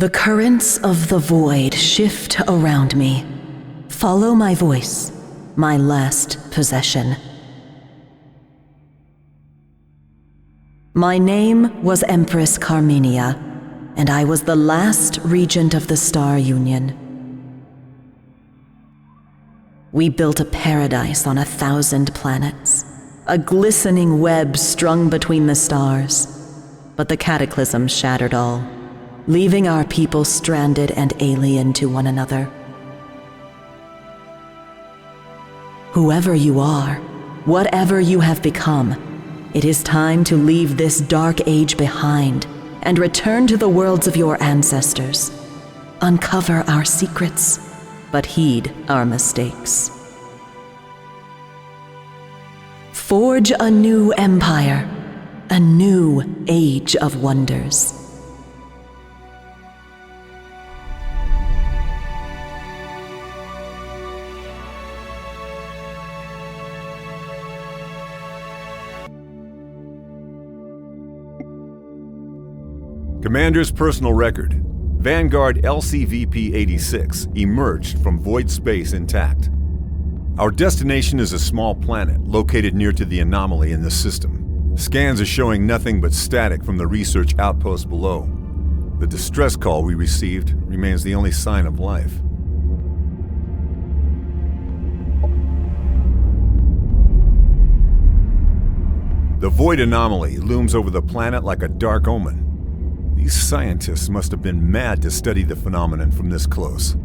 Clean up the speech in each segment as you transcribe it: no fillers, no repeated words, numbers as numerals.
The currents of the void shift around me. Follow my voice, my last possession. My name was Empress Carmenia, and I was the last regent of the Star Union. We built a paradise on 1,000 planets, a glistening web strung between the stars. But the cataclysm shattered all, leaving our people stranded and alien to one another. Whoever you are, whatever you have become, it is time to leave this dark age behind and return to the worlds of your ancestors. Uncover our secrets, but heed our mistakes. Forge a new empire, a new age of wonders. Commander's personal record. Vanguard LCVP-86 emerged from void space intact. Our destination is a small planet located near to the anomaly in the system. Scans are showing nothing but static from the research outpost below. The distress call we received remains the only sign of life. The void anomaly looms over the planet like a dark omen. These scientists must have been mad to study the phenomenon from this close.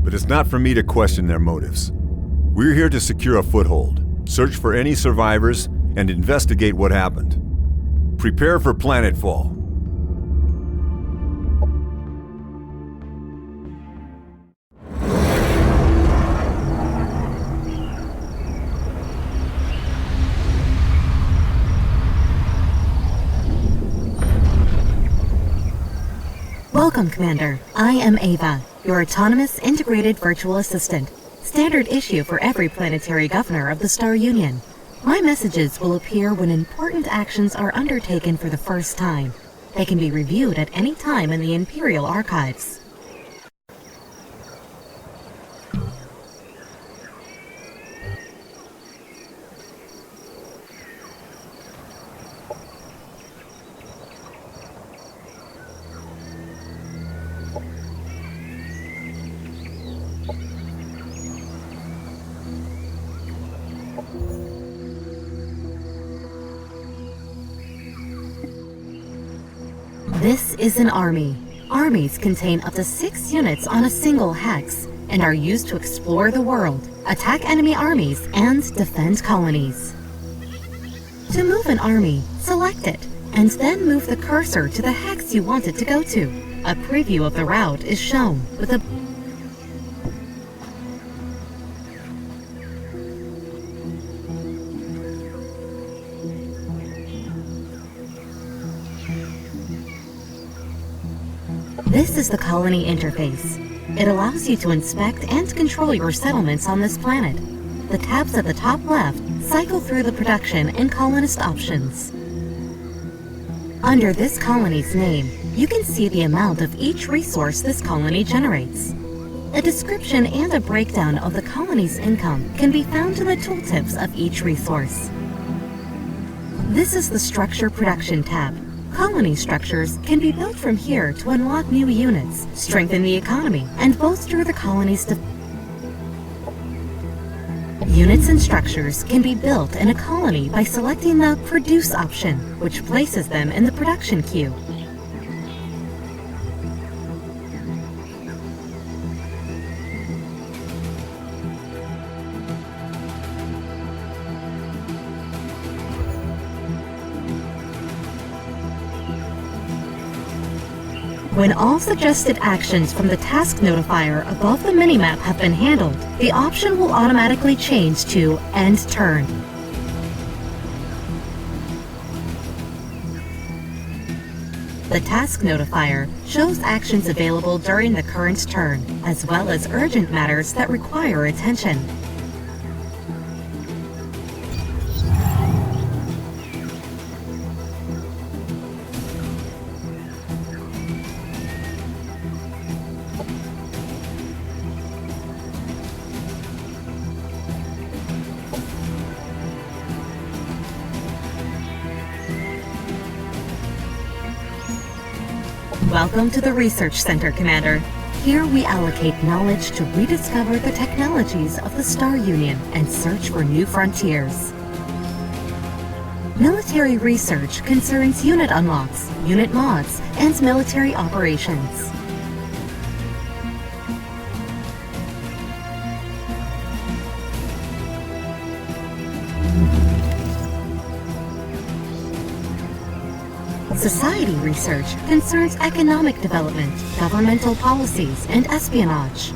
But it's not for me to question their motives. We're here to secure a foothold, search for any survivors, and investigate what happened. Prepare for Planetfall. Welcome, Commander. I am Ava, your autonomous integrated virtual assistant. Standard issue for every planetary governor of the Star Union. My messages will appear when important actions are undertaken for the first time. They can be reviewed at any time in the Imperial Archives. This is an army. Armies contain up to 6 units on a single hex and are used to explore the world, attack enemy armies, and defend colonies. To move an army, select it, and then move the cursor to the hex you want it to go to. A preview of the route is shown with a This is the colony interface. It allows you to inspect and control your settlements on this planet. The tabs at the top left cycle through the production and colonist options. Under this colony's name, you can see the amount of each resource this colony generates. A description and a breakdown of the colony's income can be found in the tooltips of each resource. This is the Structure Production tab. Colony structures can be built from here to unlock new units, strengthen the economy, and bolster the colony's Units and structures can be built in a colony by selecting the Produce option, which places them in the production queue. When all suggested actions from the task notifier above the minimap have been handled, the option will automatically change to End Turn. The task notifier shows actions available during the current turn, as well as urgent matters that require attention. Welcome to the Research Center, Commander. Here we allocate knowledge to rediscover the technologies of the Star Union and search for new frontiers. Military research concerns unit unlocks, unit mods, and military operations. Society research concerns economic development, governmental policies, and espionage.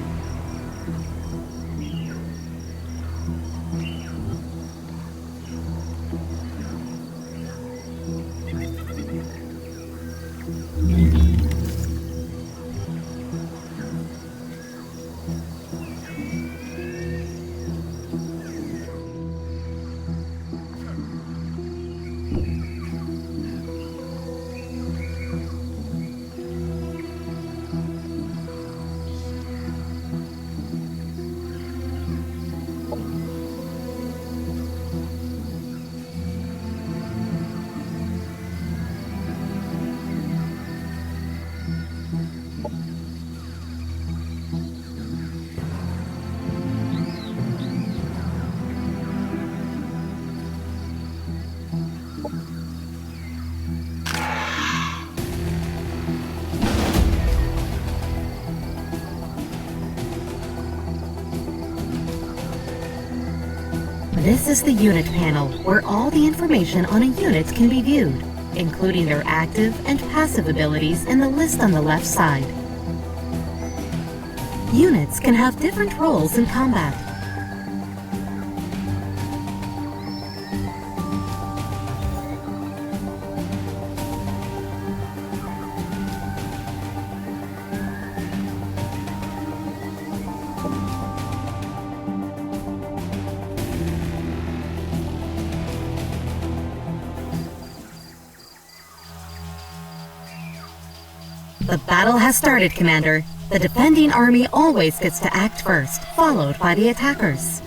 This is the unit panel, where all the information on a unit can be viewed, including their active and passive abilities in the list on the left side. Units can have different roles in combat. The battle has started, Commander. The defending army always gets to act first, followed by the attackers.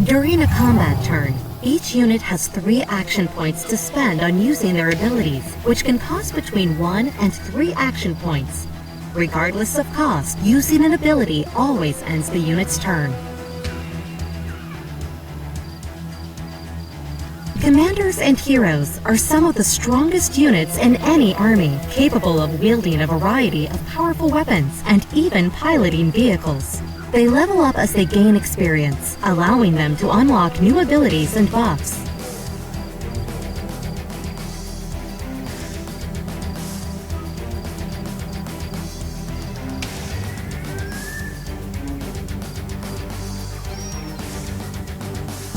During a combat turn, each unit has 3 action points to spend on using their abilities, which can cost between 1 and 3 action points. Regardless of cost, using an ability always ends the unit's turn. Commanders and heroes are some of the strongest units in any army, capable of wielding a variety of powerful weapons and even piloting vehicles. They level up as they gain experience, allowing them to unlock new abilities and buffs.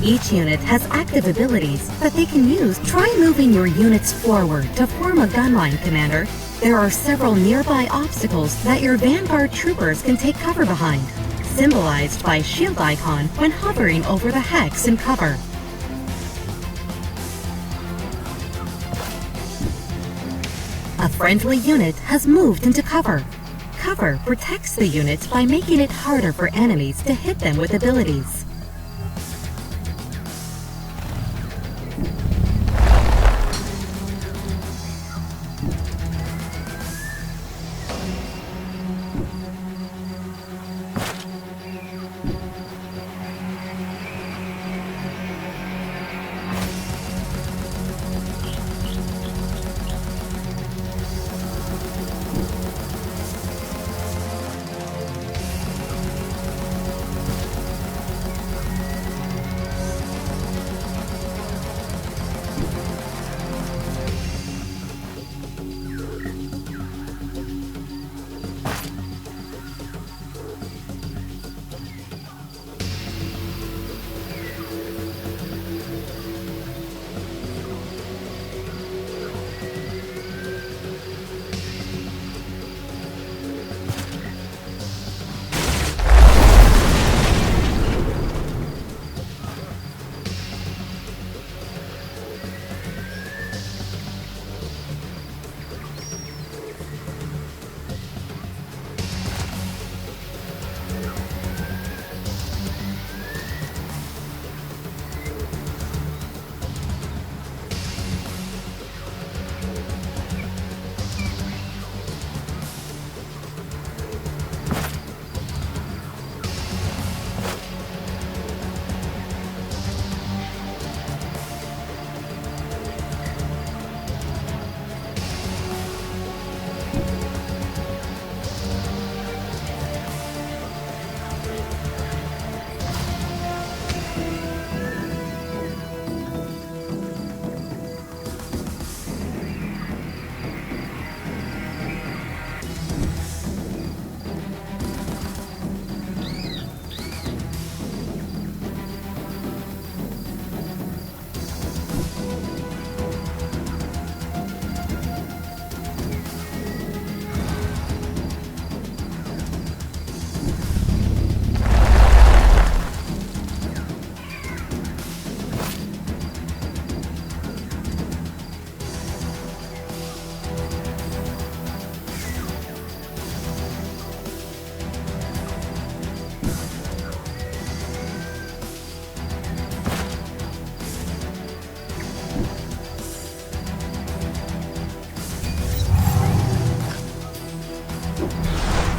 Each unit has active abilities that they can use. Try moving your units forward to form a gun line, Commander. There are several nearby obstacles that your Vanguard troopers can take cover behind, symbolized by a shield icon when hovering over the hex in cover. A friendly unit has moved into cover. Cover protects the unit by making it harder for enemies to hit them with abilities.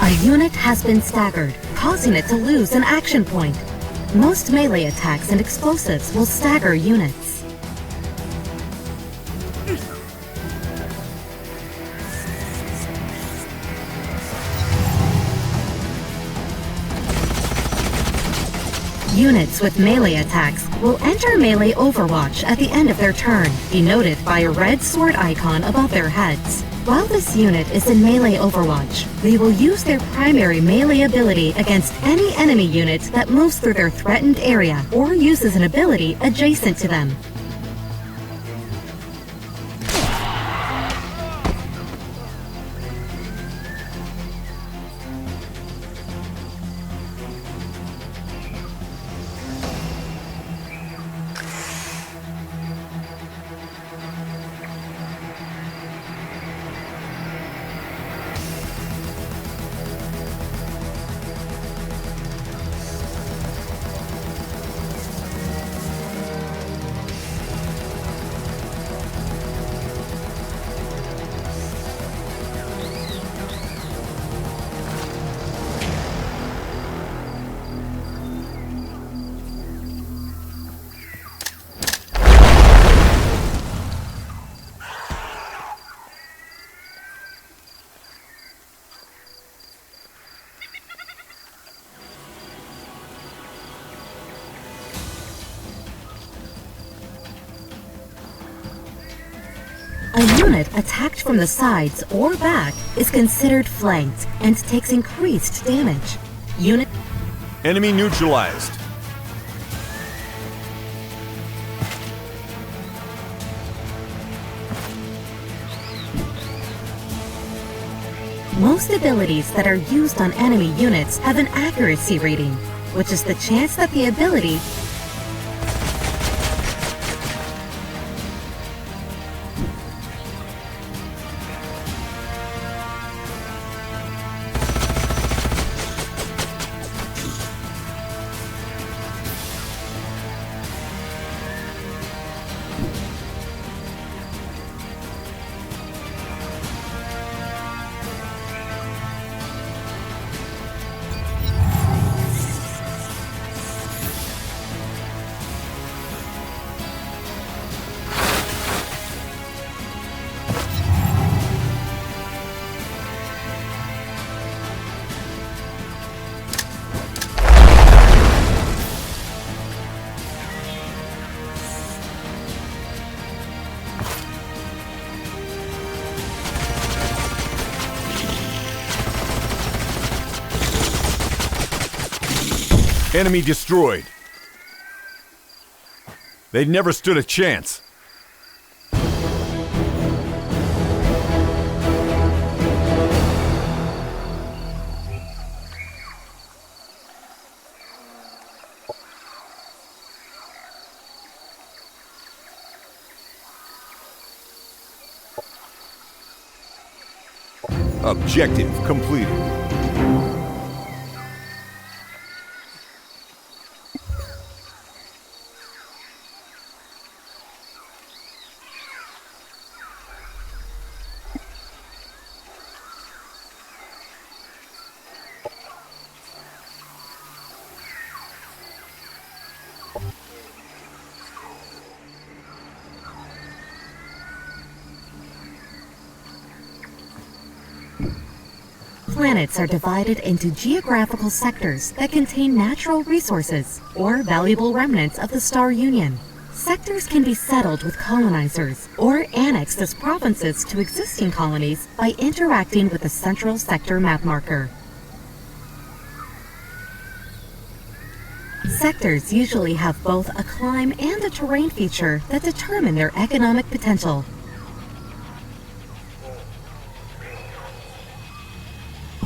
A unit has been staggered, causing it to lose an action point. Most melee attacks and explosives will stagger units. Units with melee attacks will enter melee Overwatch at the end of their turn, denoted by a red sword icon above their heads. While this unit is in melee Overwatch, they will use their primary melee ability against any enemy unit that moves through their threatened area or uses an ability adjacent to them. A unit attacked from the sides or back is considered flanked and takes increased damage. Unit Enemy neutralized. Most abilities that are used on enemy units have an accuracy rating, which is the chance that the ability Enemy destroyed. They never stood a chance. Objective completed. Planets are divided into geographical sectors that contain natural resources or valuable remnants of the Star Union. Sectors can be settled with colonizers or annexed as provinces to existing colonies by interacting with the central sector map marker. Sectors usually have both a climb and a terrain feature that determine their economic potential.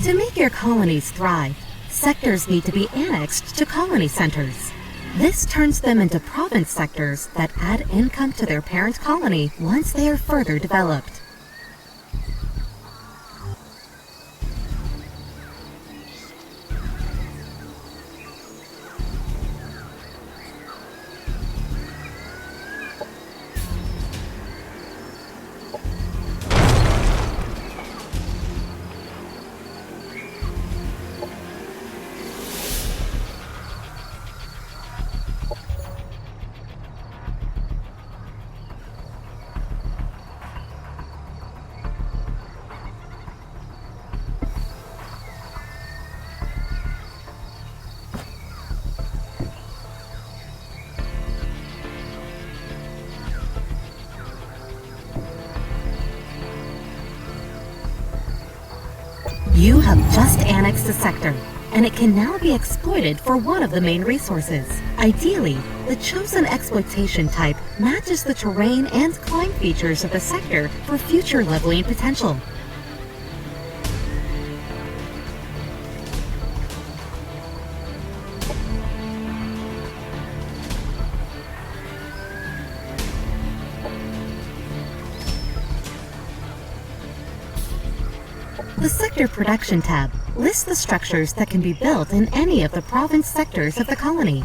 To make your colonies thrive, sectors need to be annexed to colony centers. This turns them into province sectors that add income to their parent colony once they are further developed. You have just annexed a sector, and it can now be exploited for one of the main resources. Ideally, the chosen exploitation type matches the terrain and climb features of the sector for future leveling potential. The Sector Production tab lists the structures that can be built in any of the province sectors of the colony.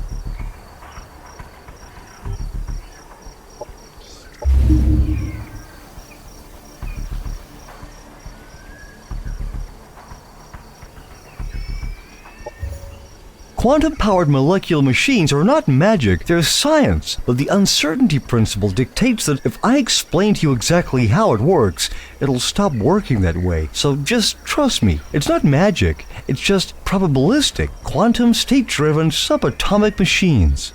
Quantum-powered molecular machines are not magic, they're science, but the uncertainty principle dictates that if I explain to you exactly how it works, it'll stop working that way. So just trust me. It's not magic, it's just probabilistic, quantum state-driven subatomic machines.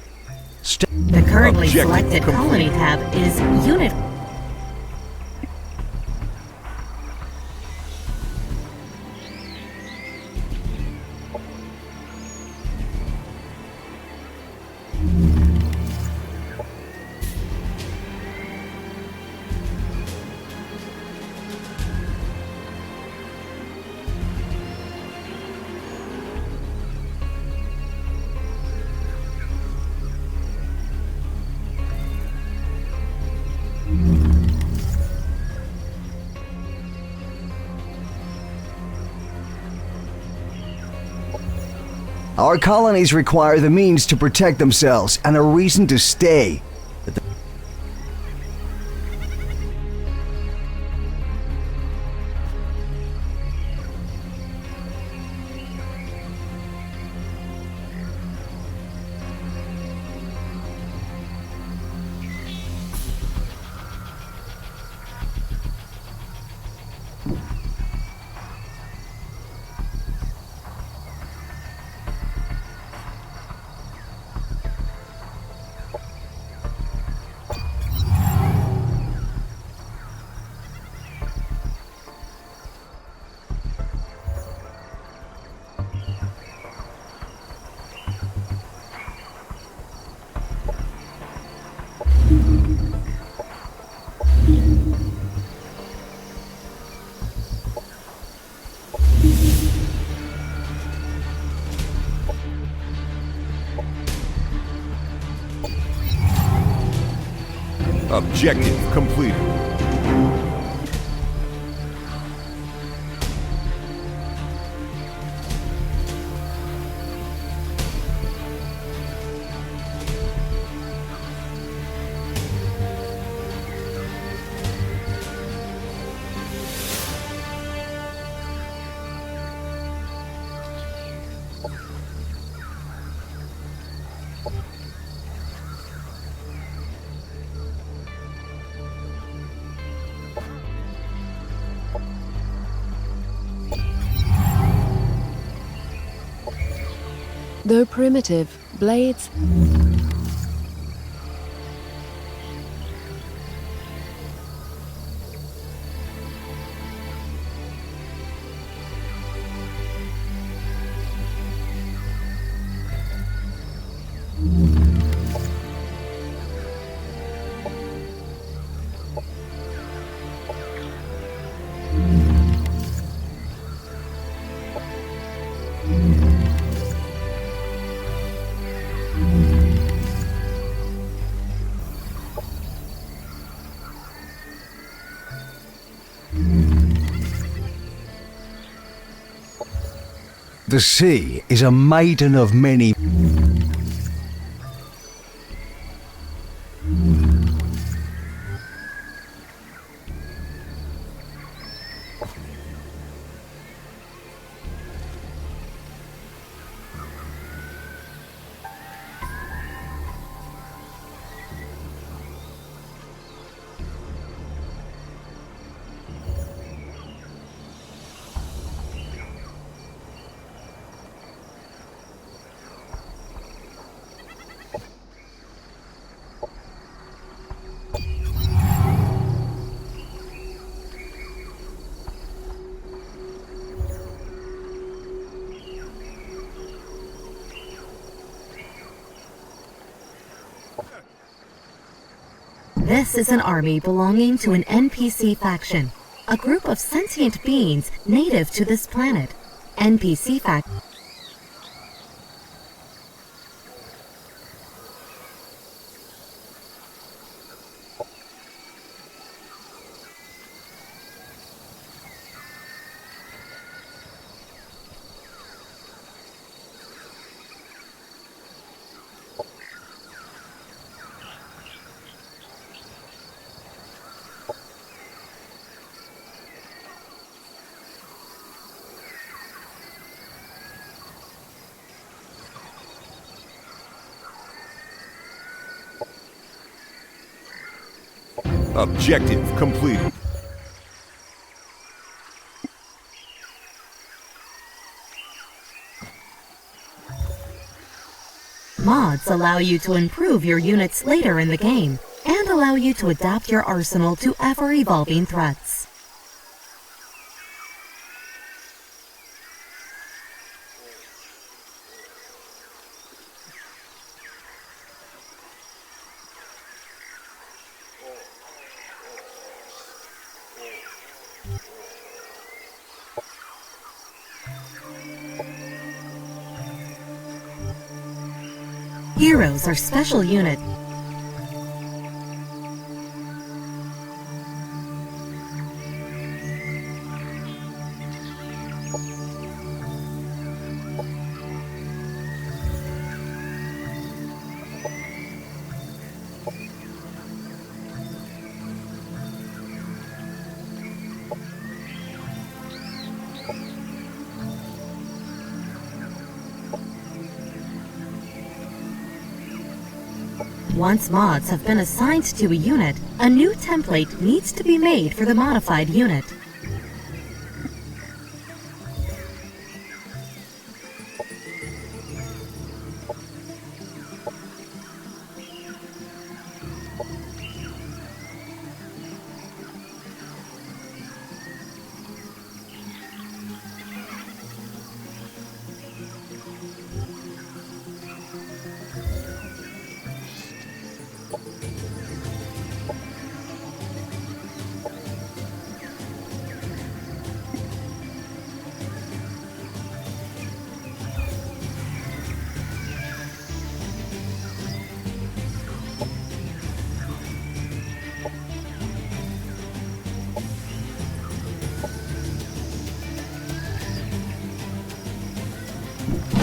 The currently selected colony tab is Unit. Our colonies require the means to protect themselves and a reason to stay. Objective completed. Though primitive, blades... The sea is a maiden of many. This is an army belonging to an NPC faction, a group of sentient beings native to this planet. NPC faction. Objective completed. Mods allow you to improve your units later in the game and allow you to adapt your arsenal to ever-evolving threats. Heroes are special units. Once mods have been assigned to a unit, a new template needs to be made for the modified unit.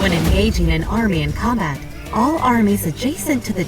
When engaging an army in combat, all armies adjacent to the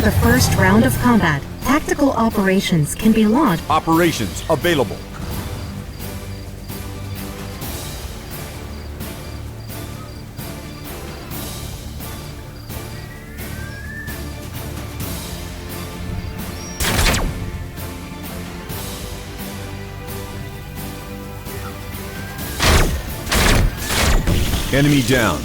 the first round of combat, tactical operations can be launched. Operations available. Enemy down.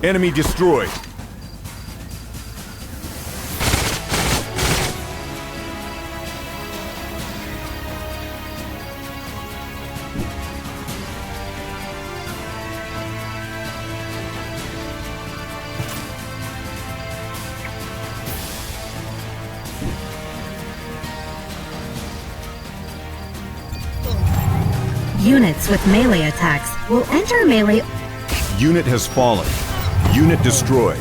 Enemy destroyed. Units with melee attacks will enter melee. Unit has fallen. Unit destroyed.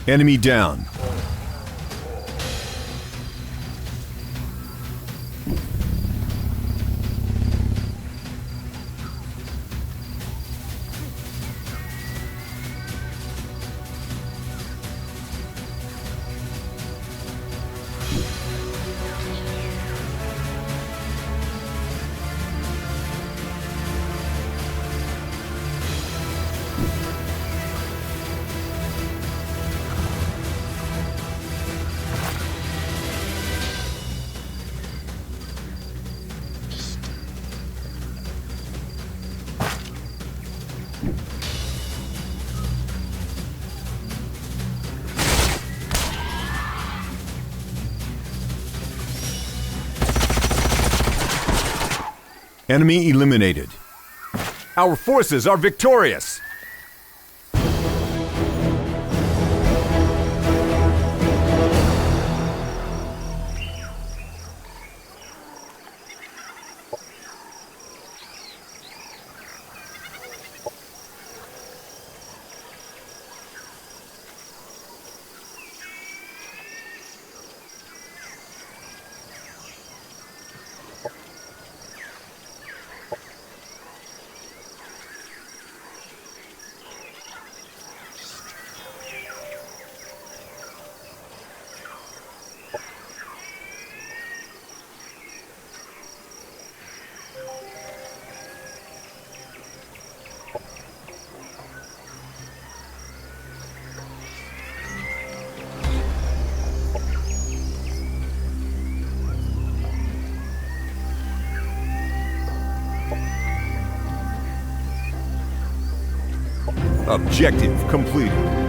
Enemy down. Enemy eliminated. Our forces are victorious! Objective completed.